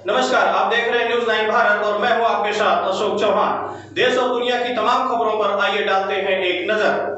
नमस्कार, आप देख रहे हैं न्यूज़ 9 भारत और मैं हूं आपके साथ अशोक चौहान। देश और दुनिया की तमाम खबरों पर आइए डालते हैं एक नजर।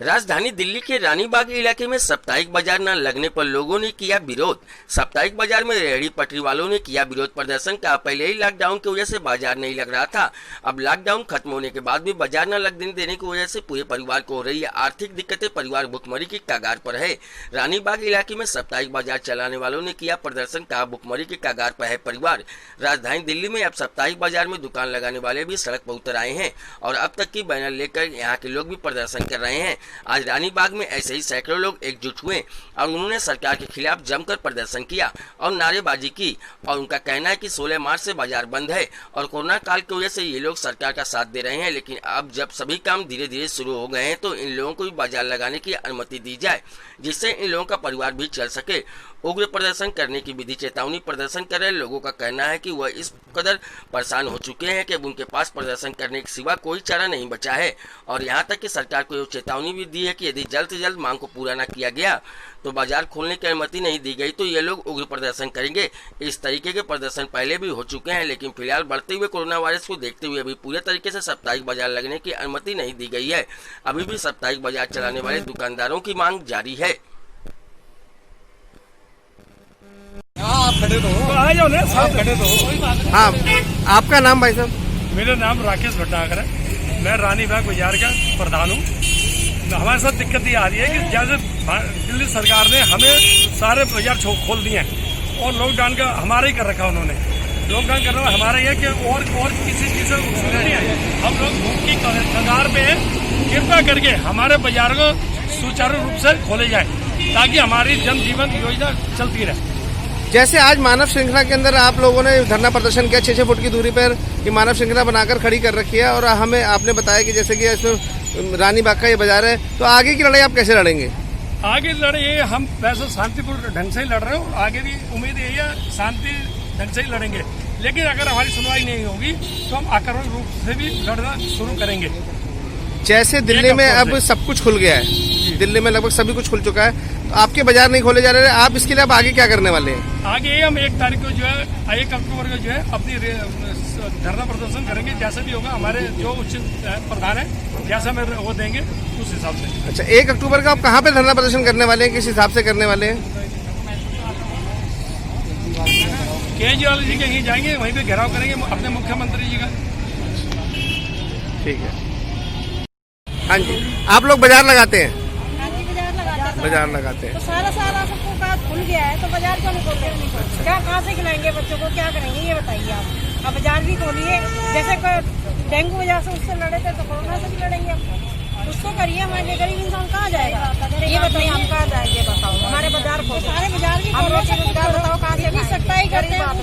राजधानी दिल्ली के रानीबाग इलाके में साप्ताहिक बाजार न लगने पर लोगों ने किया विरोध। साप्ताहिक बाजार में रेहड़ी पटरी वालों ने किया विरोध प्रदर्शन का। पहले ही लॉकडाउन की वजह से बाजार नहीं लग रहा था। अब लॉकडाउन खत्म होने के बाद भी बाजार न लगने देने की वजह से पूरे परिवार को हो रही है आर्थिक दिक्कतें। परिवार भुखमरी की कगार पर है। रानीबाग इलाके में साप्ताहिक बाजार चलाने वालों ने किया प्रदर्शन का। भुखमरी की कगार पर है परिवार। राजधानी दिल्ली में अब साप्ताहिक बाजार में दुकान लगाने वाले भी सड़क पर उतर आए हैं और अब तक की बैनर लेकर यहाँ के लोग भी प्रदर्शन कर रहे हैं। आज रानीबाग में ऐसे ही सैकड़ों लोग एकजुट हुए और उन्होंने सरकार के खिलाफ जमकर प्रदर्शन किया और नारेबाजी की। और उनका कहना है कि 16 मार्च से बाजार बंद है और कोरोना काल की वजह से ये लोग सरकार का साथ दे रहे हैं, लेकिन अब जब सभी काम धीरे धीरे शुरू हो गए हैं तो इन लोगों को भी बाजार लगाने की अनुमति दी जाए, जिससे इन लोगों का परिवार भी चल सके। उग्र प्रदर्शन करने की विधि चेतावनी प्रदर्शन कर रहे लोगों का कहना है कि वह इस कदर परेशान हो चुके हैं कि अब उनके पास प्रदर्शन करने के सिवा कोई चारा नहीं बचा है। और यहाँ तक कि सरकार को यह चेतावनी भी दी है कि यदि जल्द से जल्द मांग को पूरा न किया गया तो बाजार खोलने की अनुमति नहीं दी गई तो ये लोग उग्र प्रदर्शन करेंगे। इस तरीके के प्रदर्शन पहले भी हो चुके हैं, लेकिन फिलहाल बढ़ते हुए कोरोना वायरस को देखते हुए अभी पूरे तरीके से साप्ताहिक बाजार लगने की अनुमति नहीं दी गई है। अभी भी साप्ताहिक बाजार चलाने वाले दुकानदारों की मांग जारी है। हाँ, आपका नाम भाई साहब? मेरा नाम राकेश भट्टागर है। मैं रानीबाग बाजार का प्रधान हूँ। हमारे साथ दिक्कत ये आ रही है कि जैसे दिल्ली सरकार ने हमें सारे बाजार खोल दिए हैं और लॉकडाउन का हमारा ही कर रखा उन्होंने। लॉकडाउन करना हमारा ही है कि और किसी चीज से सुविधा नहीं है। हम लोग भूख की कगार पे हैं। कृपया करके हमारे बाजार को सुचारू रूप से खोले जाए ताकि हमारी जन जीवन योजना चलती रहे। जैसे आज मानव श्रृंखला के अंदर आप लोगों ने धरना प्रदर्शन किया 6-6 फुट की दूरी पर ये मानव श्रृंखला बनाकर खड़ी कर रखी है और हमें आपने बताया कि जैसे कि इसमें रानीबाग का ये बाजार है, तो आगे की लड़ाई आप कैसे लड़ेंगे? आगे लड़ाई हम वैसे शांतिपूर्ण ढंग से ही लड़ रहे हो। आगे भी उम्मीद यही है शांति ढंग से ही लड़ेंगे, लेकिन अगर हमारी सुनवाई नहीं होगी तो हम आक्रामक रूप से भी लड़ना शुरू करेंगे। जैसे दिल्ली में अब सब कुछ खुल गया है, दिल्ली में लगभग सभी कुछ खुल चुका है, तो आपके बाजार नहीं खोले जा रहे, आप इसके लिए अब आगे क्या करने वाले हैं? आगे हम 1 तारीख को जो है 1 अक्टूबर को जो है अपनी धरना प्रदर्शन करेंगे। जैसे भी होगा हमारे जो उच्च प्रधान है जैसा हमें वो देंगे उस हिसाब से। अच्छा, 1 अक्टूबर का आप कहाँ पे धरना प्रदर्शन करने वाले हैं, किस हिसाब से करने वाले हैं? केजरीवाल जी के यहीं जाएंगे, वहीं पे घेराव करेंगे अपने मुख्यमंत्री जी का। ठीक है। हाँ जी, आप लोग बाजार लगाते हैं? बाजार लगाते हैं। तो सारा सबको काम खुल गया है तो बाजार क्यों नहीं खोल रहे? क्या कहाँ से खिलाएंगे बच्चों को, क्या करेंगे ये बताइए आप। अब बाजार भी खोलिए, जैसे डेंगू वजह से उससे लड़े थे तो कोरोना से भी लड़ेंगे अब। उसको करिए, हमारे गरीब इंसान कहाँ जाएगा ये बताइए, हम कहाँ जाएंगे बताओ। हमारे बाजार को सारे बाजार भी बताओ कहाँ से सकता ही करते हैं, कहाँ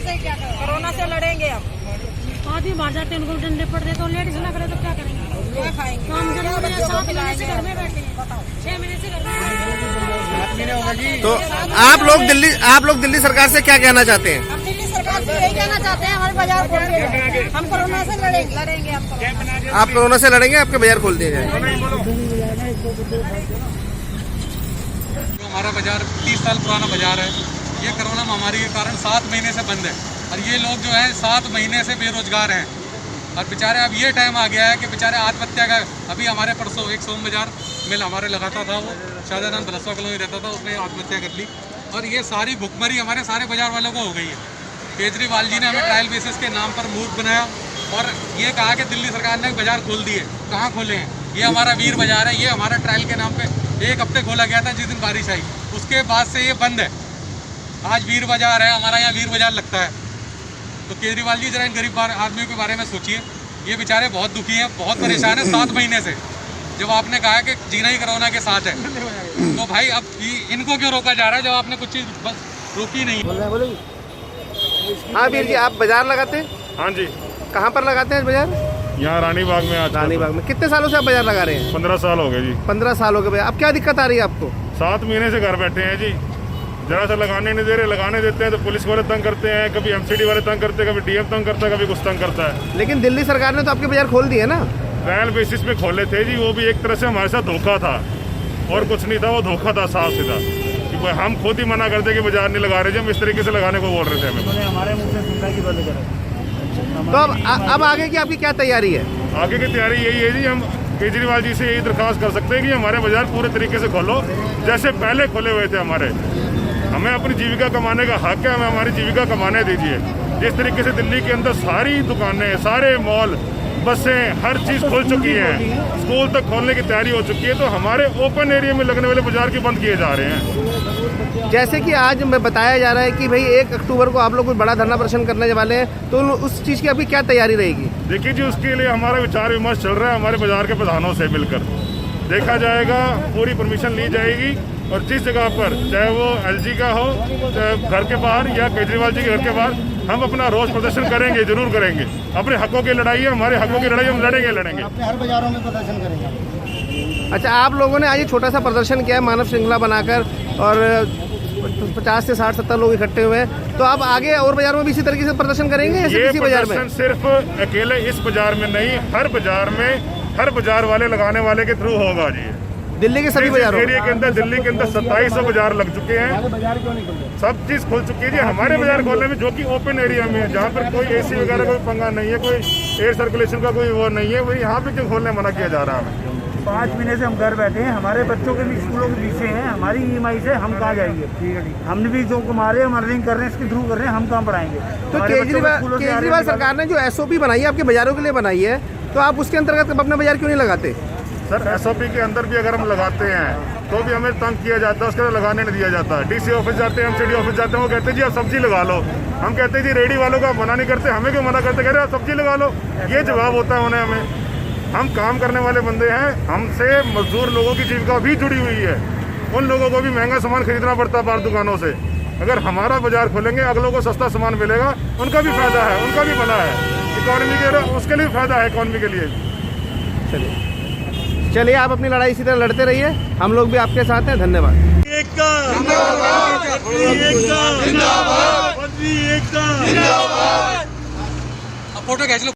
से क्या करें? कोरोना से लड़ेंगे अब। आदमी बाहर जाते हैं, उनको डंडे पड़ रहे तो लेडीज ना करे तो क्या करेंगे? क्या खाएंगे? तो हम जब 7 महीने से घर में बैठे हैं, बताओ 6 महीने से घर में। तो आप लोग दिल्ली सरकार से क्या कहना चाहते हैं? हम दिल्ली सरकार से यही कहना चाहते हैं हमारे बाजार खोल के, हम कोरोना से लड़ेंगे। आप कोरोना से लड़ेंगे, आपके बाजार खोल दिए जाए। हमारा बाजार 30 साल पुराना बाजार है। ये कोरोना महामारी के कारण 7 महीने से बंद है और ये लोग जो है 7 महीने से बेरोजगार हैं और बेचारे अब ये टाइम आ गया है कि बेचारे आत्महत्या का। अभी हमारे परसों एक सोम बाजार मिल हमारे लगाता था, वो शाहजहां बलसवा कॉलोनी रहता था, उसने आत्महत्या कर ली। और ये सारी भुखमरी हमारे सारे बाजार वालों को हो गई है। केजरीवाल जी ने हमें ट्रायल बेसिस के नाम पर मूर्ख बनाया और ये कहा कि दिल्ली सरकार ने बाजार खोल दिए। कहाँ खोले हैं? ये हमारा वीर बाजार है, ये हमारा ट्रायल के नाम पे 1 हफ्ते खोला गया था जिस दिन बारिश आई, उसके बाद से ये बंद है। आज वीर बाजार है, हमारा यहाँ वीर बाजार लगता है। तो केजरीवाल जी जरा इन गरीब आदमियों के बारे में सोचिए। ये बेचारे बहुत दुखी हैं, बहुत परेशान हैं 7 महीने से। जब आपने कहा कि जीना ही कोरोना के साथ है तो भाई अब इनको क्यों रोका जा रहा है जब आपने कुछ चीज़ बस रोकी नहीं? हाँ वीर जी, आप बाजार लगाते हैं? हाँ जी। कहाँ पर लगाते हैं बाजार? यहाँ रानीबाग में। रानीबाग में। कितने सालों से आप बाजार लगा रहे हैं? 15 साल हो गए जी। 15 साल हो गए। अब क्या दिक्कत आ रही है आपको? 7 महीने से घर बैठे हैं जी, जरा सा लगाने नहीं दे रहे। लगाने देते हैं तो पुलिस वाले तंग करते हैं, कभी एमसीडी वाले तंग करते हैं, कभी डीएम तंग करता है, कभी कुछ तंग करता है। लेकिन दिल्ली सरकार ने तो आपके बाजार खोल दिए ना? ट्रायल बेसिस पे खोले थे जी, वो भी एक तरह से हमारे साथ धोखा था और कुछ नहीं था, वो धोखा था साफ सीधा। कि हम खुद ही मना करते कि बाजार नहीं लगा रहे थे, हम इस तरीके से लगाने को बोल रहे थे हमें। हमारे मुंह से सुनता कि बंद करें। तो अब आगे की आपकी क्या तैयारी है? आगे की तैयारी यही है जी, हम केजरीवाल जी से यही दरख्वास्त कर सकते हैं कि हमारे बाजार पूरे तरीके से खोलो जैसे पहले खोले हुए थे हमारे। हमें अपनी जीविका कमाने का हक है, हमें हमारी जीविका कमाने दीजिए। जिस तरीके से दिल्ली के अंदर सारी दुकानें, सारे मॉल, बसें, हर चीज़ खुल चुकी है, स्कूल तक खोलने की तैयारी हो चुकी है, तो हमारे ओपन एरिया में लगने वाले बाजार के बंद किए जा रहे हैं। जैसे कि आज में बताया जा रहा है कि भाई 1 अक्टूबर को आप लोग कोई बड़ा धरना प्रदर्शन करने वाले हैं, तो उस चीज़ की आपकी क्या तैयारी रहेगी? देखिए जी, उसके लिए हमारा विचार विमर्श चल रहा है हमारे बाजार के प्रधानों से मिलकर। देखा जाएगा, पूरी परमिशन ली जाएगी और जिस जगह पर, चाहे वो LG का हो, चाहे घर के बाहर या केजरीवाल जी के घर के बाहर, हम अपना रोष प्रदर्शन करेंगे, जरूर करेंगे। अपने हकों की लड़ाई है, हमारे हकों की लड़ाई हम लड़ेंगे। अपने हर बाजारों में प्रदर्शन करेंगे। अच्छा, आप लोगों ने आज एक छोटा सा प्रदर्शन किया है मानव श्रृंखला बनाकर और 50 से 60-70 लोग इकट्ठे हुए हैं, तो आप आगे और बाजार में भी इसी तरीके से प्रदर्शन करेंगे? ये इसी बाजार में सिर्फ अकेले इस बाजार में नहीं, हर बाजार में, हर बाजार वाले लगाने वाले के थ्रू होगा जी। दिल्ली के सभी बाजारों एरिया के अंदर, दिल्ली के अंदर 2700 बाजार लग चुके हैं, बाजार क्यों नहीं खुलते? सब चीज खुल चुकी है जी। हमारे बाजार खोलने में, जो कि ओपन एरिया में है, जहाँ पर कोई AC वगैरह कोई पंगा नहीं है, कोई एयर सर्कुलेशन का कोई वो नहीं है, वही यहाँ पे क्यों खोलने मना किया जा रहा है? 5 महीने से हम घर बैठे हैं, हमारे बच्चों के भी स्कूलों के पीछे हैं, हमारी EMI से हम कहाँ जाएंगे? ठीक है, हमने भी जो कमा रहे हैं, हम अर्निंग कर रहे हैं, इसके थ्रू कर रहे हैं, हम कहाँ पढ़ाएंगे? तो केजरीवाल सरकार ने जो SOP बनाई है आपके बाजारों के लिए बनाई है, तो आप उसके अंतर्गत अपने बाजार क्यों नहीं लगाते? सर, SOP के अंदर भी अगर हम लगाते हैं तो भी हमें तंग किया जाता है, उसके अंदर लगाने नहीं दिया जाता। DC ऑफिस जाते हैं, MCD ऑफिस जाते हैं, वो कहते हैं जी आप सब्जी लगा लो। हम कहते हैं जी रेडी वालों का मना नहीं करते, हमें क्यों मना करते? कह रहे आप सब्जी लगा लो। ये जवाब होता है उन्हें। हमें, हम काम करने वाले बंदे हैं, हमसे मजदूर लोगों की जीविका भी जुड़ी हुई है। उन लोगों को भी महंगा सामान खरीदना पड़ता है बाहर दुकानों से। अगर हमारा बाजार खोलेंगे, अगलों को सस्ता सामान मिलेगा, उनका भी फायदा है, उनका भी भला है, इकॉनमी के, उसके लिए फायदा है इकॉनमी के लिए। चलिए, आप अपनी लड़ाई इसी तरह लड़ते रहिए, हम लोग भी आपके साथ हैं। धन्यवाद। फोटो खींच लो।